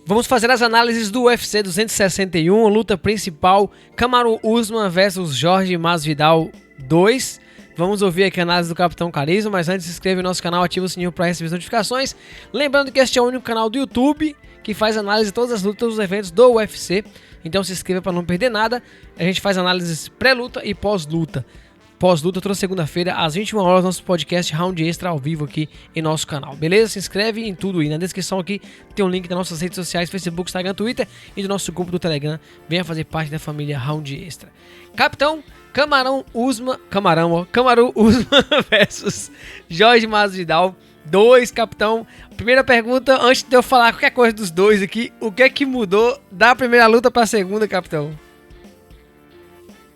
Vamos fazer as análises do UFC 261, luta principal, Kamaru Usman versus Jorge Masvidal 2. Vamos ouvir aqui a análise do Capitão Carisma, mas antes se inscreve no nosso canal, ativa o sininho para receber as notificações. Lembrando que este é o único canal do YouTube que faz análise de todas as lutas dos eventos do UFC. Então se inscreva para não perder nada. A gente faz análises pré-luta e pós-luta. Pós-luta toda segunda-feira às 21 horas, nosso podcast Round Extra ao vivo aqui em nosso canal. Beleza? Se inscreve em tudo aí. Na descrição aqui tem um link das nossas redes sociais, Facebook, Instagram, Twitter e do nosso grupo do Telegram. Venha fazer parte da família Round Extra. Capitão, Kamaru Usman versus Jorge Masvidal 2, capitão. Primeira pergunta, antes de eu falar qualquer coisa dos dois aqui, o que é que mudou da primeira luta para a segunda, capitão?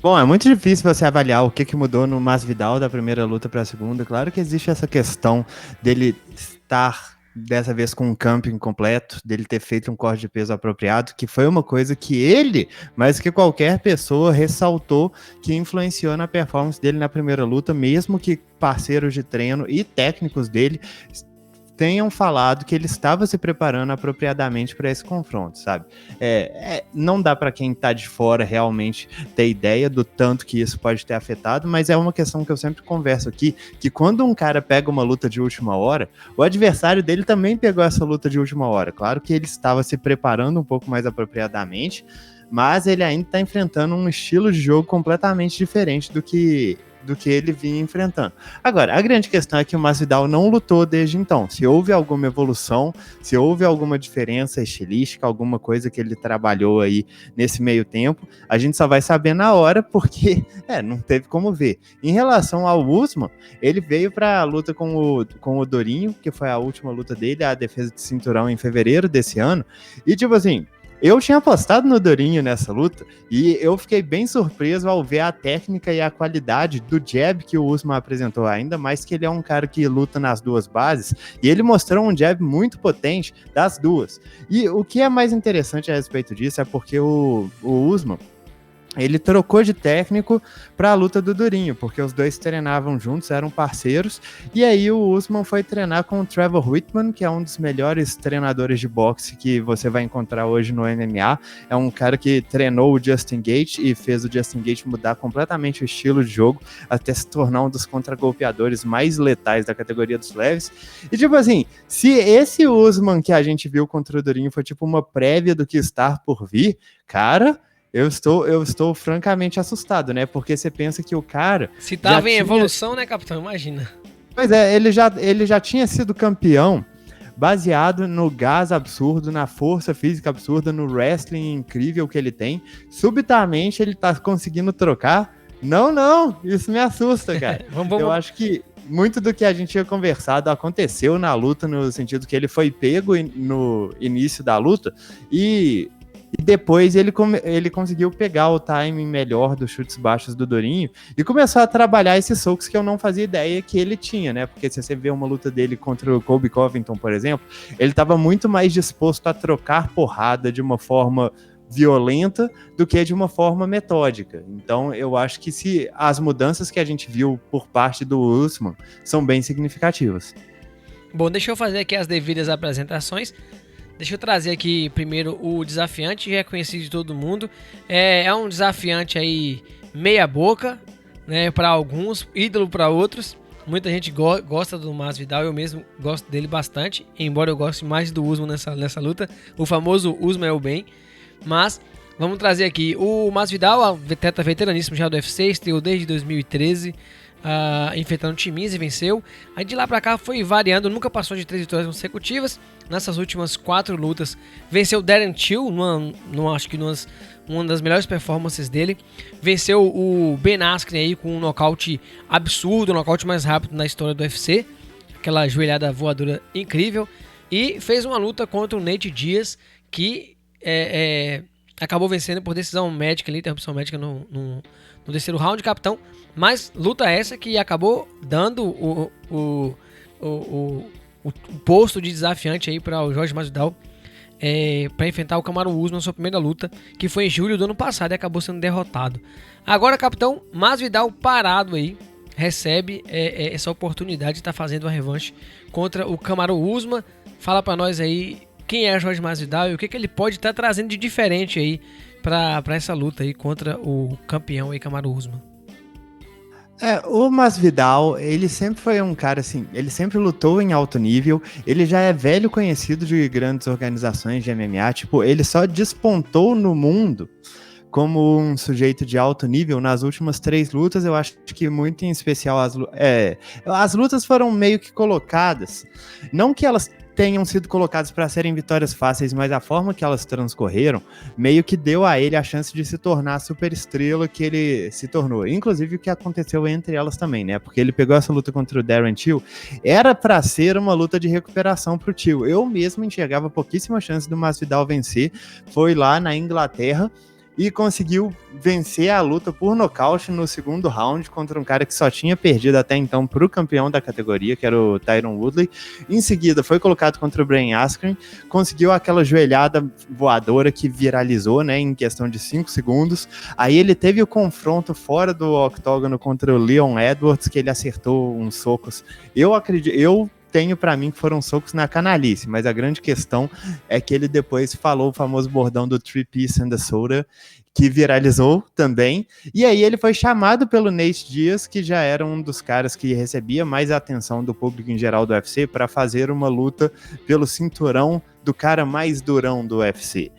Bom, é muito difícil você avaliar o que mudou no Masvidal da primeira luta para a segunda. Claro que existe essa questão dele estar dessa vez com um campo incompleto, dele ter feito um corte de peso apropriado, que foi uma coisa que ele, mais que qualquer pessoa, ressaltou que influenciou na performance dele na primeira luta, mesmo que parceiros de treino e técnicos dele tenham falado que ele estava se preparando apropriadamente para esse confronto, sabe? Não dá para quem tá de fora realmente ter ideia do tanto que isso pode ter afetado, mas é uma questão que eu sempre converso aqui, que quando um cara pega uma luta de última hora, o adversário dele também pegou essa luta de última hora. Claro que ele estava se preparando um pouco mais apropriadamente, mas ele ainda está enfrentando um estilo de jogo completamente diferente do que ele vinha enfrentando. Agora, a grande questão é que o Masvidal não lutou desde então. Se houve alguma evolução, se houve alguma diferença estilística, alguma coisa que ele trabalhou aí nesse meio tempo, a gente só vai saber na hora, porque não teve como ver. Em relação ao Usman, ele veio para a luta com o Durinho, que foi a última luta dele, a defesa de cinturão em fevereiro desse ano, e tipo assim, eu tinha apostado no Durinho nessa luta e eu fiquei bem surpreso ao ver a técnica e a qualidade do jab que o Usman apresentou, ainda mais que ele é um cara que luta nas duas bases e ele mostrou um jab muito potente das duas. E o que é mais interessante a respeito disso é porque o Usman, ele trocou de técnico para a luta do Durinho, porque os dois treinavam juntos, eram parceiros, e aí o Usman foi treinar com o Trevor Whitman, que é um dos melhores treinadores de boxe que você vai encontrar hoje no MMA, é um cara que treinou o Justin Gaethje e fez o Justin Gaethje mudar completamente o estilo de jogo, até se tornar um dos contragolpeadores mais letais da categoria dos leves, e tipo assim, se esse Usman que a gente viu contra o Durinho foi tipo uma prévia do que está por vir, cara... Eu estou francamente assustado, né? Porque você pensa que o cara... Se tava em evolução, né, capitão? Imagina. Pois é, ele já tinha sido campeão baseado no gás absurdo, na força física absurda, no wrestling incrível que ele tem. Subitamente ele tá conseguindo trocar. Não, isso me assusta, cara. Eu acho que muito do que a gente tinha conversado aconteceu na luta, no sentido que ele foi pego no início da luta e depois ele conseguiu pegar o timing melhor dos chutes baixos do Durinho e começou a trabalhar esses socos que eu não fazia ideia que ele tinha, né? Porque se você vê uma luta dele contra o Colby Covington, por exemplo, ele estava muito mais disposto a trocar porrada de uma forma violenta do que de uma forma metódica. Então eu acho que se as mudanças que a gente viu por parte do Usman são bem significativas. Bom, deixa eu fazer aqui as devidas apresentações. Deixa eu trazer aqui primeiro o desafiante, já é conhecido de todo mundo. É um desafiante aí meia boca, né, para alguns, ídolo para outros. Muita gente gosta do Masvidal, eu mesmo gosto dele bastante, embora eu goste mais do Usman nessa luta. O famoso Usman é o bem. Mas vamos trazer aqui o Masvidal, atleta veteraníssimo já do UFC, estreou desde 2013. Enfrentando times e venceu. Aí de lá pra cá foi variando, nunca passou de 3 vitórias consecutivas. Nessas últimas 4 lutas venceu Darren Till, acho que uma das melhores performances dele. Venceu o Ben Askren aí com um nocaute absurdo, o nocaute mais rápido na história do UFC, aquela joelhada voadora incrível. E fez uma luta contra o Nate Diaz, que acabou vencendo por decisão médica, interrupção médica no terceiro round, capitão. Mas luta essa que acabou dando o posto de desafiante aí para o Jorge Masvidal para enfrentar o Kamaru Usman na sua primeira luta, que foi em julho do ano passado e acabou sendo derrotado. Agora, capitão, Masvidal parado aí recebe essa oportunidade de estar fazendo uma revanche contra o Kamaru Usman. Fala para nós aí o quem é Jorge Masvidal e o que ele pode estar trazendo de diferente aí para essa luta aí contra o campeão aí, Kamaru Usman. O Masvidal, ele sempre foi um cara assim, ele sempre lutou em alto nível, ele já é velho conhecido de grandes organizações de MMA, tipo, ele só despontou no mundo como um sujeito de alto nível nas últimas 3 lutas. Eu acho que muito em especial as lutas foram meio que colocadas, não que elas tenham sido colocadas para serem vitórias fáceis, mas a forma que elas transcorreram meio que deu a ele a chance de se tornar a superestrela que ele se tornou. Inclusive o que aconteceu entre elas também, né? Porque ele pegou essa luta contra o Darren Till, era para ser uma luta de recuperação pro Till. Eu mesmo enxergava pouquíssima chance do Masvidal vencer. Foi lá na Inglaterra e conseguiu vencer a luta por nocaute no segundo round contra um cara que só tinha perdido até então para o campeão da categoria, que era o Tyron Woodley. Em seguida foi colocado contra o Brian Askren, conseguiu aquela joelhada voadora que viralizou, né, em questão de 5 segundos. Aí ele teve o confronto fora do octógono contra o Leon Edwards, que ele acertou uns socos. Eu tenho pra mim que foram socos na canalice, mas a grande questão é que ele depois falou o famoso bordão do Three Piece and the Soda, que viralizou também, e aí ele foi chamado pelo Nate Diaz, que já era um dos caras que recebia mais atenção do público em geral do UFC, para fazer uma luta pelo cinturão do cara mais durão do UFC.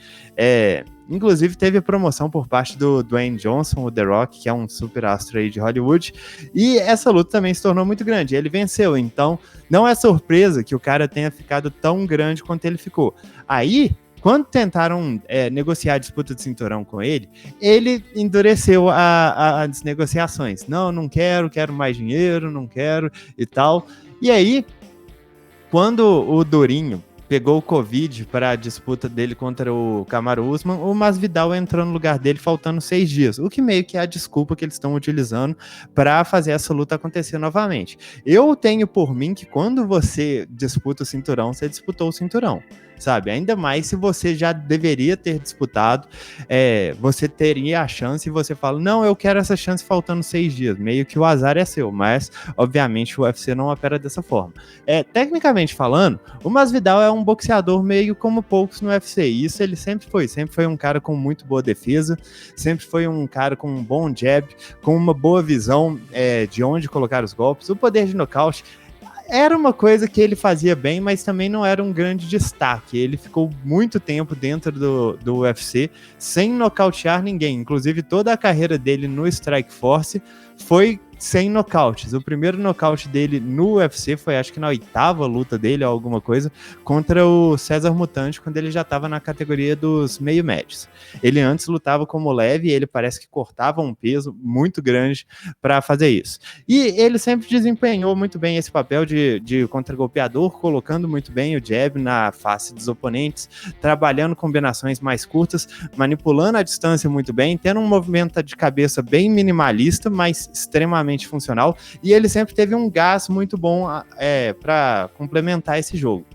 Inclusive teve a promoção por parte do Dwayne Johnson, o The Rock, que é um super astro aí de Hollywood, e essa luta também se tornou muito grande. Ele venceu, então não é surpresa que o cara tenha ficado tão grande quanto ele ficou. Aí, quando tentaram negociar a disputa de cinturão com ele, ele endureceu as negociações. Não quero mais dinheiro, não quero e tal. E aí, quando o Durinho pegou o Covid para a disputa dele contra o Kamaru Usman, o Masvidal entrou no lugar dele faltando 6 dias, o que meio que é a desculpa que eles estão utilizando para fazer essa luta acontecer novamente. Eu tenho por mim que quando você disputa o cinturão, você disputou o cinturão, sabe? Ainda mais se você já deveria ter disputado, você teria a chance e você fala, não, eu quero essa chance faltando 6 dias, meio que o azar é seu, mas obviamente o UFC não opera dessa forma. Tecnicamente falando, o Masvidal é um boxeador meio como poucos no UFC, e isso ele sempre foi um cara com muito boa defesa, sempre foi um cara com um bom jab, com uma boa visão de onde colocar os golpes, o poder de nocaute era uma coisa que ele fazia bem, mas também não era um grande destaque. Ele ficou muito tempo dentro do UFC sem nocautear ninguém. Inclusive, toda a carreira dele no Strikeforce foi sem nocautes. O primeiro nocaute dele no UFC foi, acho que na 8ª luta dele, ou alguma coisa, contra o César Mutante, quando ele já estava na categoria dos meio médios. Ele antes lutava como leve e ele parece que cortava um peso muito grande para fazer isso. E ele sempre desempenhou muito bem esse papel de contragolpeador, colocando muito bem o jab na face dos oponentes, trabalhando combinações mais curtas, manipulando a distância muito bem, tendo um movimento de cabeça bem minimalista, mas extremamente funcional, e ele sempre teve um gás muito bom para complementar esse jogo.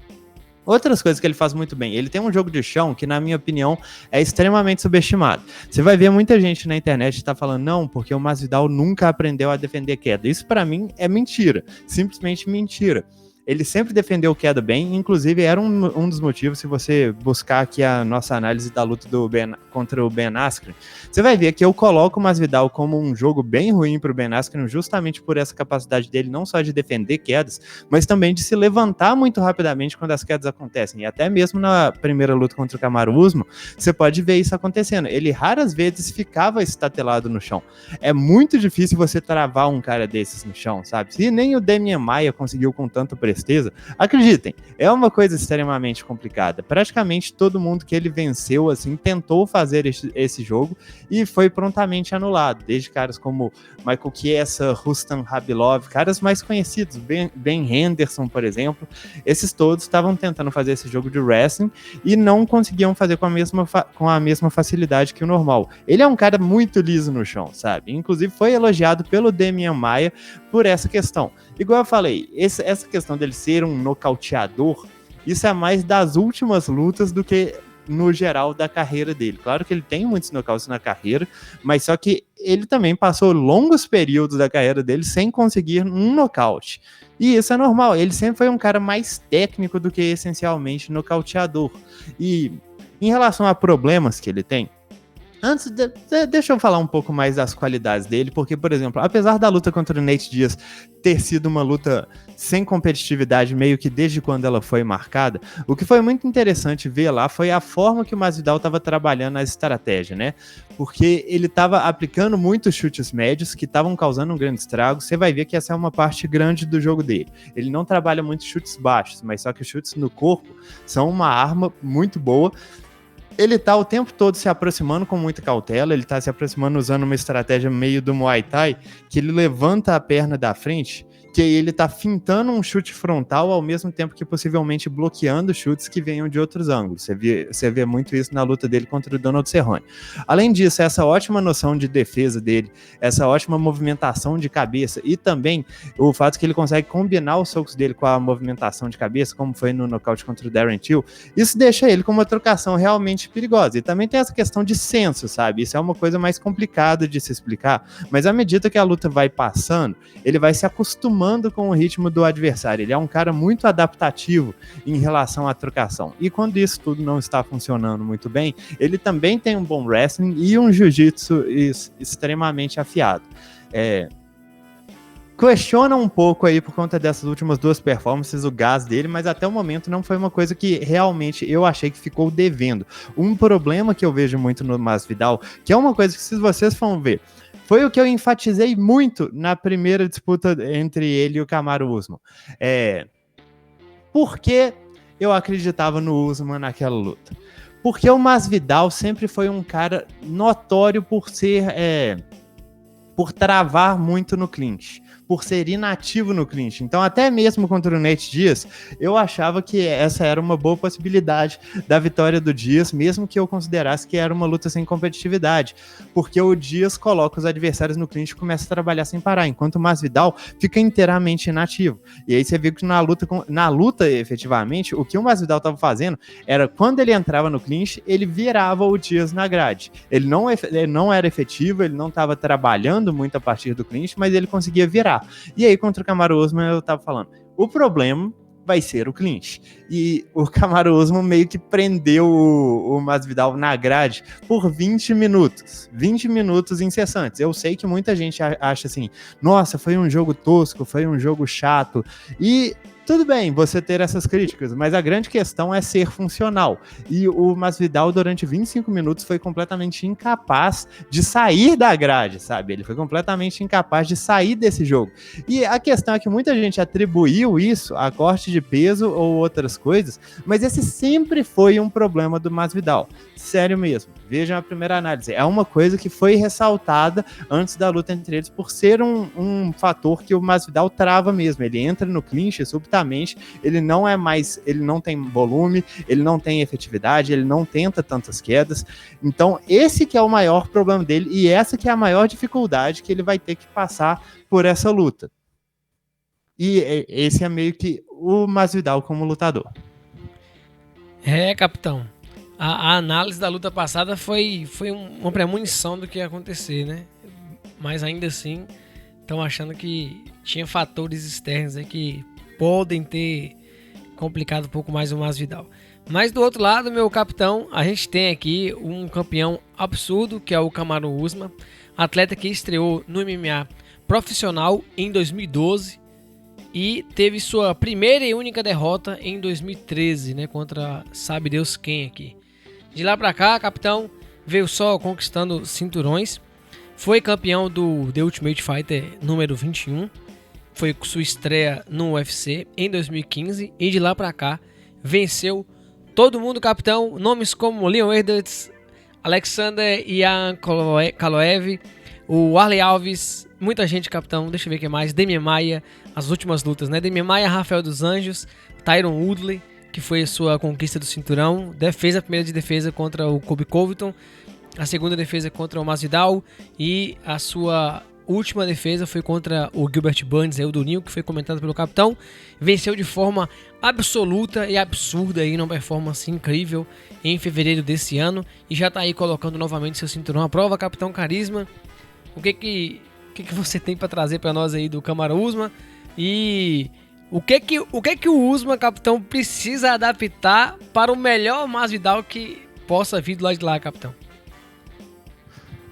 Outras coisas que ele faz muito bem, ele tem um jogo de chão que, na minha opinião, é extremamente subestimado. Você vai ver muita gente na internet que tá falando, não, porque o Masvidal nunca aprendeu a defender queda. Isso para mim é mentira, simplesmente mentira. Ele sempre defendeu queda bem, inclusive era um dos motivos, se você buscar aqui a nossa análise da luta contra o Ben Askren, você vai ver que eu coloco o Masvidal como um jogo bem ruim para o Ben Askren, justamente por essa capacidade dele não só de defender quedas, mas também de se levantar muito rapidamente quando as quedas acontecem. E até mesmo na primeira luta contra o Kamaru Usman, você pode ver isso acontecendo. Ele raras vezes ficava estatelado no chão. É muito difícil você travar um cara desses no chão, sabe? Se nem o Demian Maia conseguiu com tanta presteza, acreditem, é uma coisa extremamente complicada. Praticamente todo mundo que ele venceu, assim, tentou fazer esse jogo e foi prontamente anulado, desde caras como Michael Chiesa, Rustam Khabilov, caras mais conhecidos, Ben Henderson, por exemplo, esses todos estavam tentando fazer esse jogo de wrestling e não conseguiam fazer com a mesma facilidade que o normal. Ele é um cara muito liso no chão, sabe? Inclusive foi elogiado pelo Demian Maia por essa questão. Igual eu falei, essa questão dele ser um nocauteador, isso é mais das últimas lutas do que no geral da carreira dele. Claro que ele tem muitos nocautes na carreira, mas só que ele também passou longos períodos da carreira dele sem conseguir um nocaute. E isso é normal, ele sempre foi um cara mais técnico do que essencialmente nocauteador. E em relação a problemas que ele tem, deixa eu falar um pouco mais das qualidades dele, porque, por exemplo, apesar da luta contra o Nate Diaz ter sido uma luta sem competitividade meio que desde quando ela foi marcada, o que foi muito interessante ver lá foi a forma que o Masvidal estava trabalhando a estratégia, né? Porque ele estava aplicando muitos chutes médios que estavam causando um grande estrago. Você vai ver que essa é uma parte grande do jogo dele. Ele não trabalha muito chutes baixos, mas só que os chutes no corpo são uma arma muito boa. Ele tá o tempo todo se aproximando com muita cautela, ele tá se aproximando usando uma estratégia meio do Muay Thai, que ele levanta a perna da frente, que aí ele tá fintando um chute frontal ao mesmo tempo que possivelmente bloqueando chutes que venham de outros ângulos. Você vê muito isso na luta dele contra o Donald Cerrone. Além disso, essa ótima noção de defesa dele, essa ótima movimentação de cabeça e também o fato que ele consegue combinar os socos dele com a movimentação de cabeça, como foi no nocaute contra o Darren Till, isso deixa ele com uma trocação realmente perigosa. E também tem essa questão de senso, sabe? Isso é uma coisa mais complicada de se explicar, mas à medida que a luta vai passando, ele vai se acostumando com o ritmo do adversário. Ele é um cara muito adaptativo em relação à trocação. E quando isso tudo não está funcionando muito bem, ele também tem um bom wrestling e um jiu-jitsu extremamente afiado. Questiona um pouco aí por conta dessas últimas duas performances o gás dele, mas até o momento não foi uma coisa que realmente eu achei que ficou devendo. Um problema que eu vejo muito no Masvidal, que é uma coisa que se vocês vão ver, foi o que eu enfatizei muito na primeira disputa entre ele e o Kamaru Usman. Por que eu acreditava no Usman naquela luta? Porque o Masvidal sempre foi um cara notório por ser... por travar muito no clinch, por ser inativo no clinch. Então, até mesmo contra o Nate Diaz, eu achava que essa era uma boa possibilidade da vitória do Diaz, mesmo que eu considerasse que era uma luta sem competitividade, porque o Diaz coloca os adversários no clinch e começa a trabalhar sem parar, enquanto o Masvidal fica inteiramente inativo. E aí você vê que na luta, efetivamente, o que o Masvidal estava fazendo era, quando ele entrava no clinch, ele virava o Diaz na grade. Ele não era efetivo, ele não estava trabalhando muito a partir do clinch, mas ele conseguia virar. E aí, contra o Kamaru Usman, eu tava falando, o problema vai ser o clinch. E o Kamaru Usman meio que prendeu o Masvidal na grade por 20 minutos. 20 minutos incessantes. Eu sei que muita gente acha assim, nossa, foi um jogo tosco, foi um jogo chato. E tudo bem você ter essas críticas, mas a grande questão é ser funcional. E o Masvidal, durante 25 minutos, foi completamente incapaz de sair da grade, sabe? Ele foi completamente incapaz de sair desse jogo. E a questão é que muita gente atribuiu isso a corte de peso ou outras coisas, mas esse sempre foi um problema do Masvidal. Sério mesmo. Vejam a primeira análise. É uma coisa que foi ressaltada antes da luta entre eles por ser um fator que o Masvidal trava mesmo. Ele entra no clinch subitamente, ele não tem volume, ele não tem efetividade, ele não tenta tantas quedas. Então, esse que é o maior problema dele e essa que é a maior dificuldade que ele vai ter que passar por essa luta. E esse é meio que o Masvidal como lutador. Capitão. A análise da luta passada foi uma premonição do que ia acontecer, né? Mas ainda assim, estão achando que tinha fatores externos aí que podem ter complicado um pouco mais o Masvidal. Mas do outro lado, meu capitão, a gente tem aqui um campeão absurdo, que é o Kamaru Usman, atleta que estreou no MMA profissional em 2012 e teve sua primeira e única derrota em 2013, né, contra sabe Deus quem aqui. De lá pra cá, capitão, veio só conquistando cinturões, foi campeão do The Ultimate Fighter número 21, foi sua estreia no UFC em 2015 e de lá pra cá venceu todo mundo, capitão, nomes como Leon Edwards, Alexander Ian Kaloev, o Arley Alves, muita gente, capitão, deixa eu ver o que mais, Demian Maia, as últimas lutas, né, Demian Maia, Rafael dos Anjos, Tyron Woodley, que foi a sua conquista do cinturão, fez a primeira de defesa contra o Colby Covington, a segunda defesa contra o Masvidal e a sua última defesa foi contra o Gilbert Burns, o Durinho, que foi comentado pelo capitão. Venceu de forma absoluta e absurda, aí, numa performance incrível em fevereiro desse ano. E já tá aí colocando novamente seu cinturão à prova. Capitão Carisma, o que você tem para trazer para nós aí do Kamaru Usman? E o que o Usman, capitão, precisa adaptar para o melhor Masvidal que possa vir do lado de lá, capitão?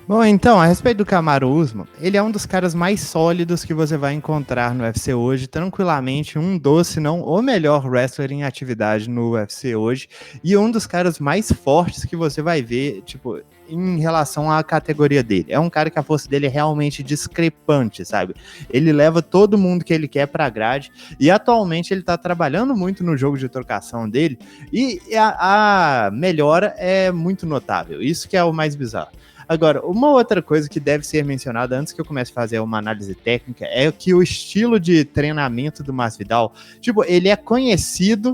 Bom, então, a respeito do Kamaru Usman, ele é um dos caras mais sólidos que você vai encontrar no UFC hoje, tranquilamente um dos, se não o melhor wrestler em atividade no UFC hoje, e um dos caras mais fortes que você vai ver, tipo, em relação à categoria dele. É um cara que a força dele é realmente discrepante, sabe? Ele leva todo mundo que ele quer pra grade, e atualmente ele tá trabalhando muito no jogo de trocação dele, e a melhora é muito notável, isso que é o mais bizarro. Agora, uma outra coisa que deve ser mencionada antes que eu comece a fazer uma análise técnica é que o estilo de treinamento do Masvidal, tipo, ele é conhecido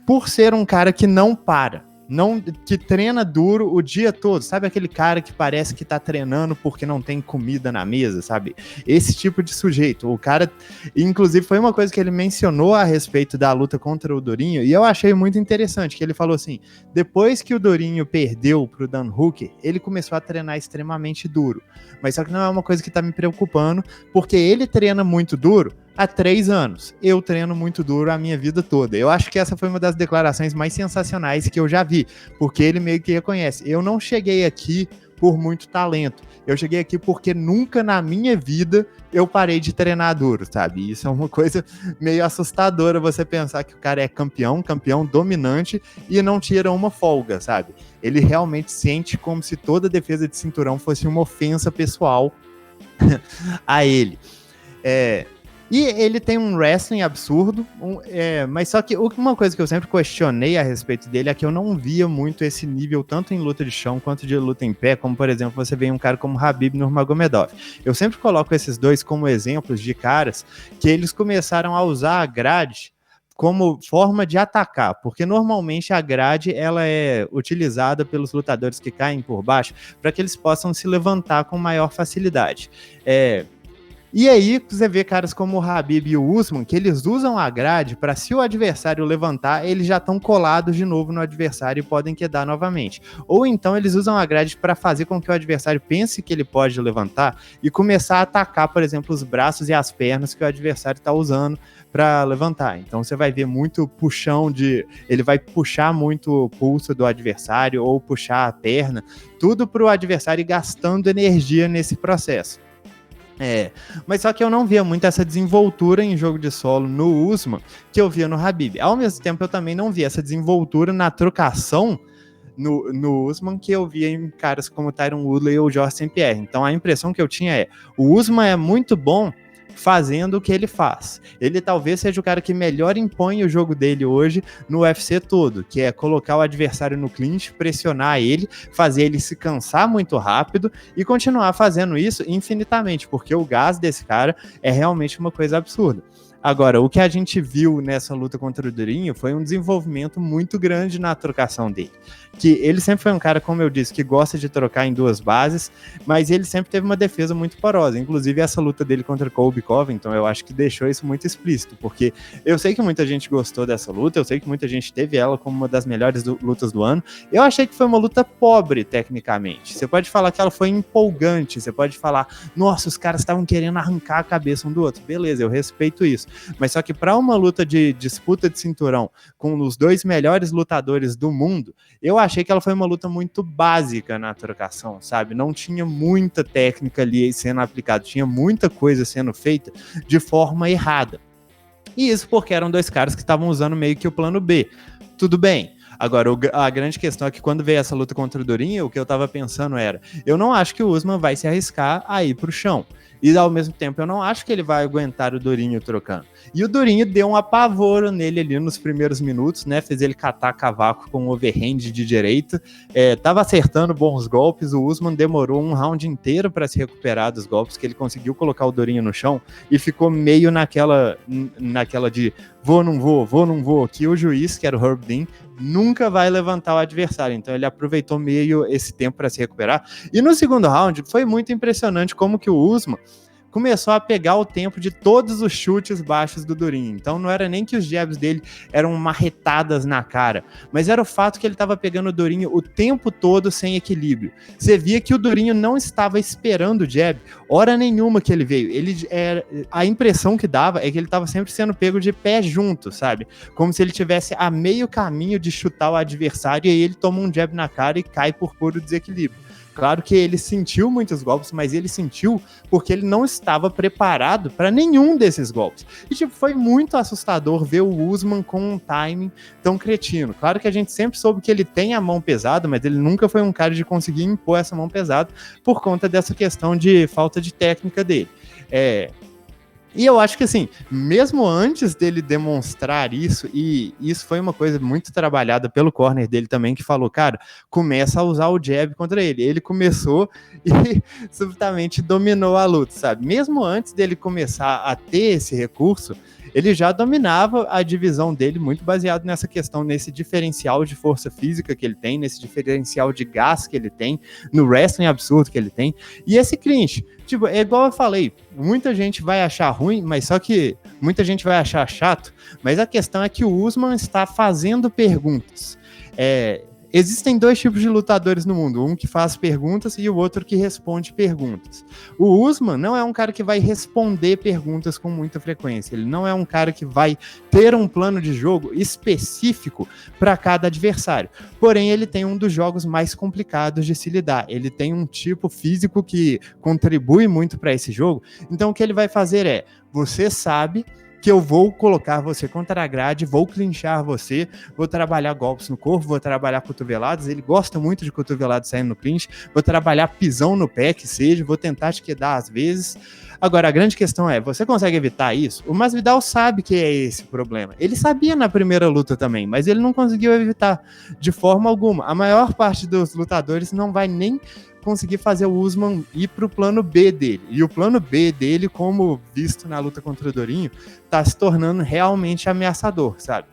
por ser um cara que não para. Que treina duro o dia todo, sabe aquele cara que parece que tá treinando porque não tem comida na mesa, sabe? Esse tipo de sujeito. O cara, inclusive, foi uma coisa que ele mencionou a respeito da luta contra o Durinho, e eu achei muito interessante, que ele falou assim, depois que o Durinho perdeu pro Dan Hooker, ele começou a treinar extremamente duro. Mas só que não é uma coisa que tá me preocupando, porque ele treina muito duro há 3 anos. Eu treino muito duro a minha vida toda. Eu acho que essa foi uma das declarações mais sensacionais que eu já vi, porque ele meio que reconhece. Eu não cheguei aqui por muito talento. Eu cheguei aqui porque nunca na minha vida eu parei de treinar duro, sabe? Isso é uma coisa meio assustadora, você pensar que o cara é campeão dominante e não tira uma folga, sabe? Ele realmente sente como se toda defesa de cinturão fosse uma ofensa pessoal a ele. E ele tem um wrestling absurdo, mas só que uma coisa que eu sempre questionei a respeito dele é que eu não via muito esse nível, tanto em luta de chão quanto de luta em pé, como, por exemplo, você vê um cara como Khabib Nurmagomedov. Eu sempre coloco esses dois como exemplos de caras que eles começaram a usar a grade como forma de atacar, porque normalmente a grade ela é utilizada pelos lutadores que caem por baixo para que eles possam se levantar com maior facilidade. E aí você vê caras como o Khabib e o Usman, que eles usam a grade para, se o adversário levantar, eles já estão colados de novo no adversário e podem quedar novamente. Ou então eles usam a grade para fazer com que o adversário pense que ele pode levantar e começar a atacar, por exemplo, os braços e as pernas que o adversário está usando para levantar. Então você vai ver muito puxão ele vai puxar muito o pulso do adversário ou puxar a perna, tudo para o adversário ir gastando energia nesse processo. Mas só que eu não via muito essa desenvoltura em jogo de solo no Usman que eu via no Khabib. Ao mesmo tempo, eu também não via essa desenvoltura na trocação no Usman que eu via em caras como Tyron Woodley ou Georges St-Pierre. Então a impressão que eu tinha o Usman é muito bom fazendo o que ele faz. Ele talvez seja o cara que melhor impõe o jogo dele hoje no UFC todo, que é colocar o adversário no clinch, pressionar ele, fazer ele se cansar muito rápido e continuar fazendo isso infinitamente, porque o gás desse cara é realmente uma coisa absurda. Agora, o que a gente viu nessa luta contra o Durinho foi um desenvolvimento muito grande na trocação dele. Que ele sempre foi um cara, como eu disse, que gosta de trocar em 2 bases, mas ele sempre teve uma defesa muito porosa. Inclusive, essa luta dele contra Colby Covington, eu acho que deixou isso muito explícito, porque eu sei que muita gente gostou dessa luta, eu sei que muita gente teve ela como uma das melhores lutas do ano. Eu achei que foi uma luta pobre, tecnicamente. Você pode falar que ela foi empolgante, você pode falar, nossa, os caras estavam querendo arrancar a cabeça um do outro. Beleza, eu respeito isso. Mas só que para uma luta de disputa de cinturão com os 2 melhores lutadores do mundo, eu achei que ela foi uma luta muito básica na trocação, sabe? Não tinha muita técnica ali sendo aplicada, tinha muita coisa sendo feita de forma errada. E isso porque eram 2 caras que estavam usando meio que o plano B. Tudo bem. Agora, a grande questão é que quando veio essa luta contra o Durinho, o que eu tava pensando era, eu não acho que o Usman vai se arriscar a ir pro chão. E ao mesmo tempo, eu não acho que ele vai aguentar o Durinho trocando. E o Durinho deu um apavoro nele ali nos primeiros minutos, né? Fez ele catar cavaco com um overhand de direita. Tava acertando bons golpes. O Usman demorou um round inteiro para se recuperar dos golpes, que ele conseguiu colocar o Durinho no chão e ficou meio naquela de vou, não vou, que o juiz, que era o Herb Dean, nunca vai levantar o adversário. Então ele aproveitou meio esse tempo para se recuperar. E no segundo round foi muito impressionante como que o Usman começou a pegar o tempo de todos os chutes baixos do Durinho. Então não era nem que os jabs dele eram marretadas na cara, mas era o fato que ele estava pegando o Durinho o tempo todo sem equilíbrio. Você via que o Durinho não estava esperando o jab, hora nenhuma que ele veio. A impressão que dava é que ele estava sempre sendo pego de pé junto, sabe? Como se ele tivesse a meio caminho de chutar o adversário e aí ele toma um jab na cara e cai por puro desequilíbrio. Claro que ele sentiu muitos golpes, mas ele sentiu porque ele não estava preparado para nenhum desses golpes. E tipo, foi muito assustador ver o Usman com um timing tão cretino. Claro que a gente sempre soube que ele tem a mão pesada, mas ele nunca foi um cara de conseguir impor essa mão pesada por conta dessa questão de falta de técnica dele. E eu acho que assim, mesmo antes dele demonstrar isso, e isso foi uma coisa muito trabalhada pelo corner dele também, que falou, cara, começa a usar o jab contra ele. Ele começou e subitamente dominou a luta, sabe? Mesmo antes dele começar a ter esse recurso, ele já dominava a divisão dele, muito baseado nessa questão, nesse diferencial de força física que ele tem, nesse diferencial de gás que ele tem, no wrestling absurdo que ele tem. E esse clinch, tipo, é igual eu falei, muita gente vai achar ruim, mas só que muita gente vai achar chato, mas a questão é que o Usman está fazendo perguntas. Existem dois tipos de lutadores no mundo, um que faz perguntas e o outro que responde perguntas. O Usman não é um cara que vai responder perguntas com muita frequência, ele não é um cara que vai ter um plano de jogo específico para cada adversário, porém ele tem um dos jogos mais complicados de se lidar, ele tem um tipo físico que contribui muito para esse jogo, então o que ele vai fazer é, você sabe que eu vou colocar você contra a grade, vou clinchar você, vou trabalhar golpes no corpo, vou trabalhar cotoveladas, ele gosta muito de cotoveladas saindo no clinch, vou trabalhar pisão no pé, que seja, vou tentar te quedar às vezes. Agora, a grande questão é, você consegue evitar isso? O Masvidal sabe que é esse o problema. Ele sabia na primeira luta também, mas ele não conseguiu evitar de forma alguma. A maior parte dos lutadores não vai nem conseguir fazer o Usman ir para o plano B dele. E o plano B dele, como visto na luta contra o Durinho, tá se tornando realmente ameaçador, sabe?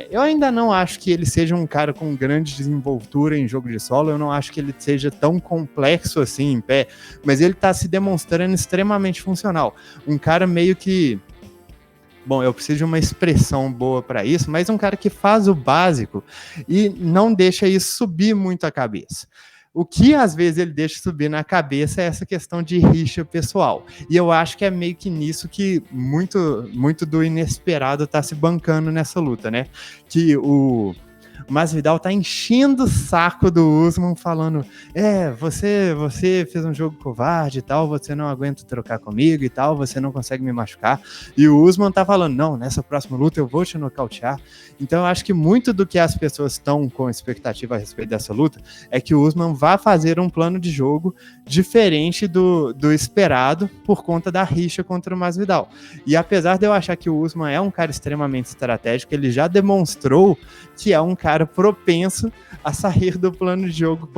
Eu ainda não acho que ele seja um cara com grande desenvoltura em jogo de solo, eu não acho que ele seja tão complexo assim em pé, mas ele tá se demonstrando extremamente funcional. Um cara meio que... Bom, eu preciso de uma expressão boa para isso, mas um cara que faz o básico e não deixa isso subir muito a cabeça. O que às vezes ele deixa subir na cabeça é essa questão de rixa pessoal. E eu acho que é meio que nisso que muito do inesperado tá se bancando nessa luta, né? Que o Masvidal tá enchendo o saco do Usman, falando, você fez um jogo covarde e tal, você não aguenta trocar comigo e tal, você não consegue me machucar. E o Usman tá falando, não, nessa próxima luta eu vou te nocautear. Então eu acho que muito do que as pessoas estão com expectativa a respeito dessa luta é que o Usman vai fazer um plano de jogo diferente do esperado por conta da rixa contra o Masvidal. E apesar de eu achar que o Usman é um cara extremamente estratégico, ele já demonstrou que é um cara propenso a sair do plano de jogo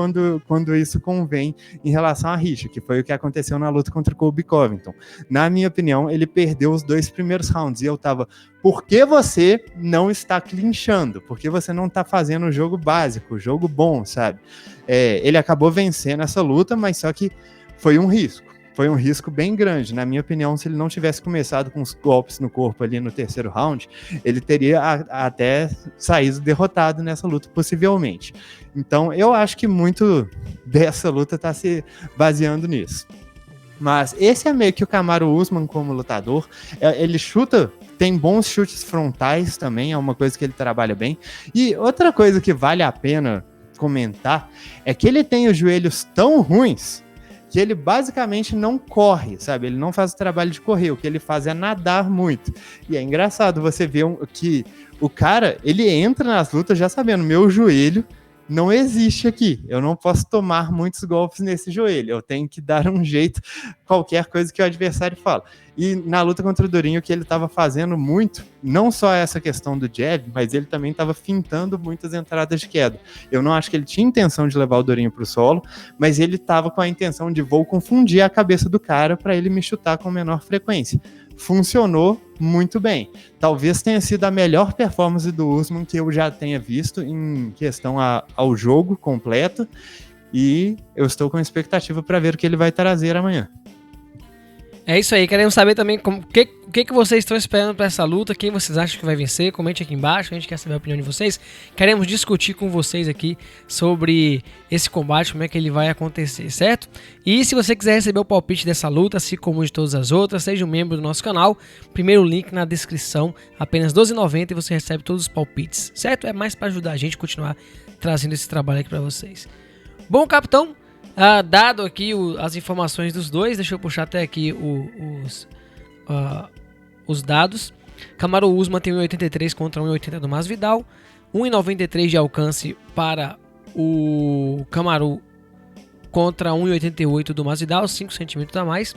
quando isso convém em relação à rixa, que foi o que aconteceu na luta contra o Colby Covington. Na minha opinião, ele perdeu os 2 primeiros rounds e eu tava, por que você não está clinchando? Por que você não tá fazendo o jogo básico, o jogo bom, sabe? Ele acabou vencendo essa luta, mas só que foi um risco. Foi um risco bem grande. Na minha opinião, se ele não tivesse começado com os golpes no corpo ali no terceiro round, ele teria até saído derrotado nessa luta, possivelmente. Então, eu acho que muito dessa luta está se baseando nisso. Mas esse é meio que o Kamaru Usman como lutador. Ele chuta, tem bons chutes frontais também, é uma coisa que ele trabalha bem. E outra coisa que vale a pena comentar é que ele tem os joelhos tão ruins que ele basicamente não corre, sabe? Ele não faz o trabalho de correr, o que ele faz é nadar muito. E é engraçado você ver que o cara, ele entra nas lutas já sabendo, meu joelho não existe aqui, eu não posso tomar muitos golpes nesse joelho, eu tenho que dar um jeito, qualquer coisa que o adversário fala. E na luta contra o Durinho, o que ele estava fazendo muito, não só essa questão do jab, mas ele também estava fintando muitas entradas de queda. Eu não acho que ele tinha intenção de levar o Durinho para o solo, mas ele estava com a intenção de vou confundir a cabeça do cara para ele me chutar com menor frequência. Funcionou muito bem. Talvez tenha sido a melhor performance do Usman que eu já tenha visto em questão ao jogo completo, e eu estou com expectativa para ver o que ele vai trazer amanhã. É isso aí, queremos saber também o que vocês estão esperando para essa luta, quem vocês acham que vai vencer, comente aqui embaixo, a gente quer saber a opinião de vocês. Queremos discutir com vocês aqui sobre esse combate, como é que ele vai acontecer, certo? E se você quiser receber o palpite dessa luta, assim como de todas as outras, seja um membro do nosso canal, primeiro link na descrição, apenas R$12,90 e você recebe todos os palpites, certo? É mais para ajudar a gente a continuar trazendo esse trabalho aqui para vocês. Bom, capitão, dado aqui as informações dos dois, deixa eu puxar até aqui os dados. Kamaru Usman tem 1,83 contra 1,80 do Masvidal, 1,93 de alcance para o Kamaru contra 1,88 do Masvidal, 5 centímetros a mais.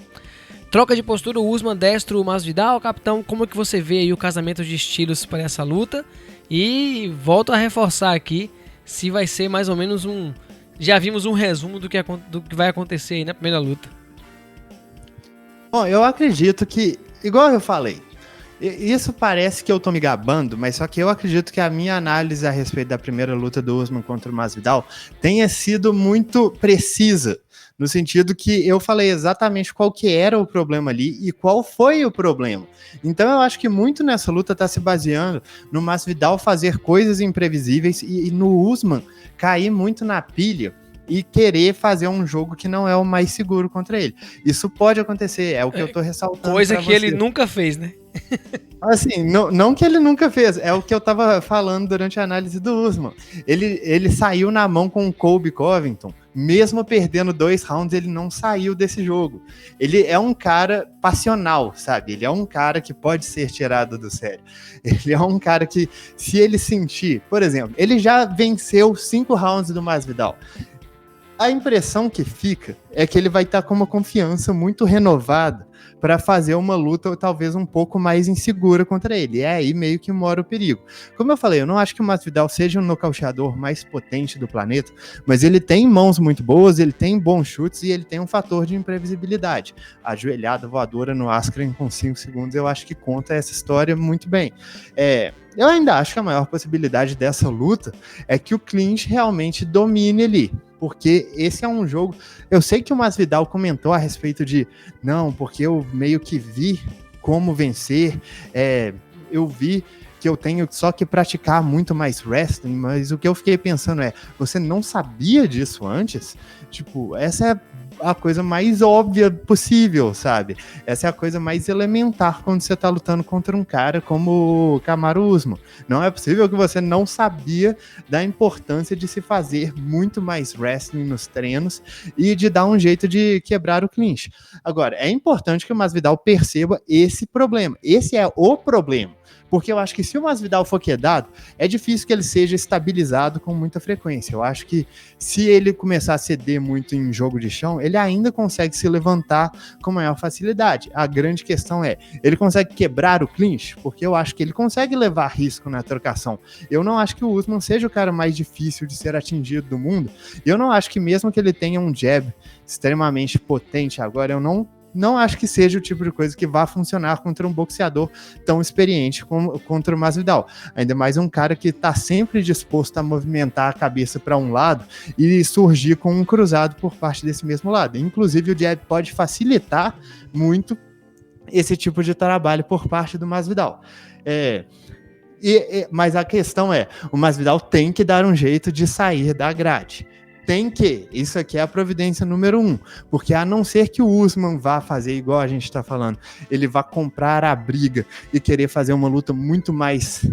Troca de postura, o Usman destro, o Masvidal. Capitão, como é que você vê aí o casamento de estilos para essa luta? E volto a reforçar aqui se vai ser mais ou menos já vimos um resumo do que vai acontecer aí na primeira luta. Bom, eu acredito que, igual eu falei, isso parece que eu tô me gabando, mas só que eu acredito que a minha análise a respeito da primeira luta do Usman contra o Masvidal tenha sido muito precisa, no sentido que eu falei exatamente qual que era o problema ali e qual foi o problema. Então eu acho que muito nessa luta tá se baseando no Masvidal fazer coisas imprevisíveis e no Usman cair muito na pilha e querer fazer um jogo que não é o mais seguro contra ele. Isso pode acontecer, é o que eu tô ressaltando. Coisa que ele nunca fez, né? Assim, não que ele nunca fez, é o que eu tava falando durante a análise do Usman. Ele saiu na mão com o Colby Covington, mesmo perdendo 2 rounds, ele não saiu desse jogo. Ele é um cara passional, sabe? Ele é um cara que pode ser tirado do sério. Ele é um cara que, se ele sentir, por exemplo, ele já venceu 5 rounds do Masvidal. A impressão que fica é que ele vai estar com uma confiança muito renovada para fazer uma luta talvez um pouco mais insegura contra ele. E é aí meio que mora o perigo. Como eu falei, eu não acho que o Masvidal seja o nocauteador mais potente do planeta, mas ele tem mãos muito boas, ele tem bons chutes e ele tem um fator de imprevisibilidade. A joelhada voadora no Askren com 5 segundos, eu acho que conta essa história muito bem. Eu ainda acho que a maior possibilidade dessa luta é que o clinch realmente domine ali. Porque esse é um jogo... Eu sei que o Masvidal comentou a respeito de... Não, porque eu meio que vi como vencer. Eu vi que eu tenho só que praticar muito mais wrestling. Mas o que eu fiquei pensando é... Você não sabia disso antes? Tipo, essa é a coisa mais óbvia possível, sabe? Essa é a coisa mais elementar quando você tá lutando contra um cara como o Kamaru Usman. Não é possível que você não sabia da importância de se fazer muito mais wrestling nos treinos e de dar um jeito de quebrar o clinch. Agora, é importante que o Masvidal perceba esse problema. Esse é o problema. Porque eu acho que se o Masvidal for quedado, é difícil que ele seja estabilizado com muita frequência. Eu acho que se ele começar a ceder muito em jogo de chão, ele ainda consegue se levantar com maior facilidade. A grande questão é, ele consegue quebrar o clinch? Porque eu acho que ele consegue levar risco na trocação. Eu não acho que o Usman seja o cara mais difícil de ser atingido do mundo. Eu não acho que mesmo que ele tenha um jab extremamente potente agora, eu não acho que seja o tipo de coisa que vá funcionar contra um boxeador tão experiente como contra o Masvidal. Ainda mais um cara que está sempre disposto a movimentar a cabeça para um lado e surgir com um cruzado por parte desse mesmo lado. Inclusive, o jab pode facilitar muito esse tipo de trabalho por parte do Masvidal. Mas a questão é, o Masvidal tem que dar um jeito de sair da grade. Isso aqui é a providência número 1, porque a não ser que o Usman vá fazer igual a gente está falando, ele vá comprar a briga e querer fazer uma luta muito mais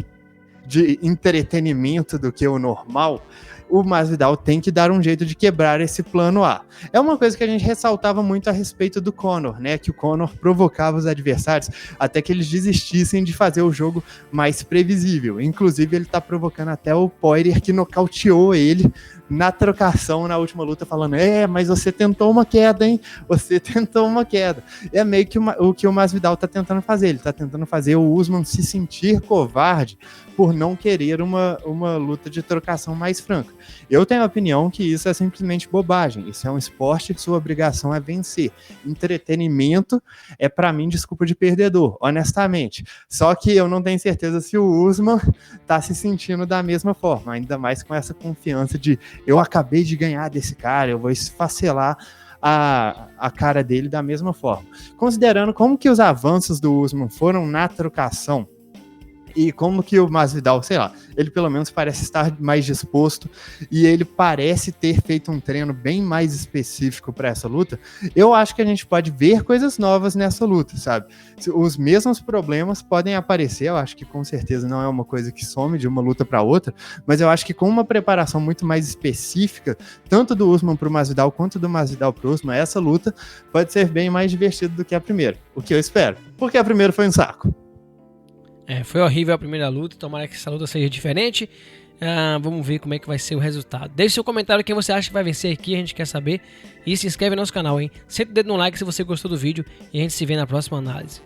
de entretenimento do que o normal, o Masvidal tem que dar um jeito de quebrar esse plano A. É uma coisa que a gente ressaltava muito a respeito do Conor, né? Que o Conor provocava os adversários até que eles desistissem de fazer o jogo mais previsível. Inclusive, ele tá provocando até o Poirier, que nocauteou ele na trocação na última luta, falando, mas você tentou uma queda, hein? Você tentou uma queda. É meio que o que o Masvidal tá tentando fazer. Ele tá tentando fazer o Usman se sentir covarde por não querer uma luta de trocação mais franca. Eu tenho a opinião que isso é simplesmente bobagem. Isso é um esporte, sua obrigação é vencer. Entretenimento é, para mim, desculpa de perdedor, honestamente. Só que eu não tenho certeza se o Usman tá se sentindo da mesma forma, ainda mais com essa confiança de eu acabei de ganhar desse cara, eu vou esfacelar a cara dele da mesma forma. Considerando como que os avanços do Usman foram na trocação, e como que o Masvidal, sei lá, ele pelo menos parece estar mais disposto e ele parece ter feito um treino bem mais específico para essa luta, eu acho que a gente pode ver coisas novas nessa luta, sabe? Os mesmos problemas podem aparecer, eu acho que com certeza não é uma coisa que some de uma luta para outra, mas eu acho que com uma preparação muito mais específica, tanto do Usman para o Masvidal quanto do Masvidal para o Usman, essa luta pode ser bem mais divertida do que a primeira, o que eu espero, porque a primeira foi um saco. Foi horrível a primeira luta, tomara que essa luta seja diferente. Vamos ver como é que vai ser o resultado. Deixe seu comentário quem você acha que vai vencer aqui, a gente quer saber. E se inscreve no nosso canal, hein? Senta o dedo no like se você gostou do vídeo e a gente se vê na próxima análise.